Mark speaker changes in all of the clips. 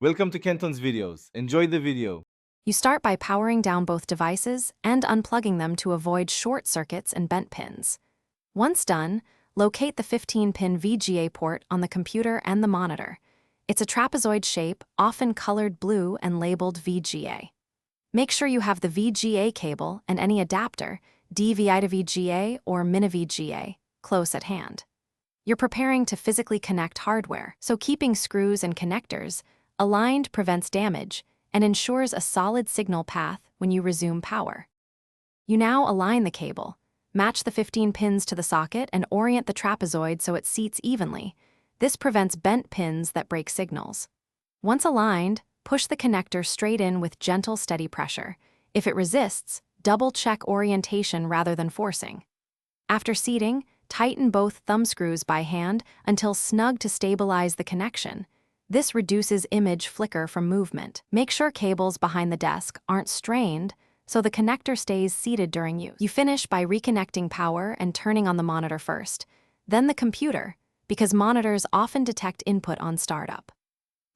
Speaker 1: Welcome to Kenton's videos. Enjoy the video.
Speaker 2: You start by powering down both devices and unplugging them to avoid short circuits and bent pins. Once done, locate the 15-pin VGA port on the computer and the monitor. It's a trapezoid shape, often colored blue and labeled VGA. Make sure you have the VGA cable and any adapter, DVI to VGA or Mini VGA, close at hand. You're preparing to physically connect hardware, so keeping screws and connectors aligned prevents damage and ensures a solid signal path when you resume power. You now align the cable, match the 15 pins to the socket, and orient the trapezoid so it seats evenly. This prevents bent pins that break signals. Once aligned, push the connector straight in with gentle, steady pressure. If it resists, double-check orientation rather than forcing. After seating, tighten both thumb screws by hand until snug to stabilize the connection. This reduces image flicker from movement. Make sure cables behind the desk aren't strained so the connector stays seated during use. You finish by reconnecting power and turning on the monitor first, then the computer, because monitors often detect input on startup.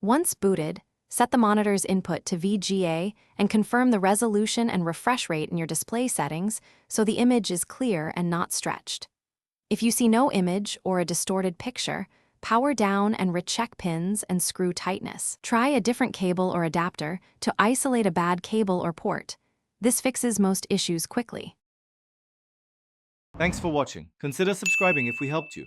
Speaker 2: Once booted, set the monitor's input to VGA and confirm the resolution and refresh rate in your display settings so the image is clear and not stretched. If you see no image or a distorted picture, power down and recheck pins and screw tightness. Try a different cable or adapter to isolate a bad cable or port. This fixes most issues quickly.
Speaker 1: Thanks for watching. Consider subscribing if we helped you.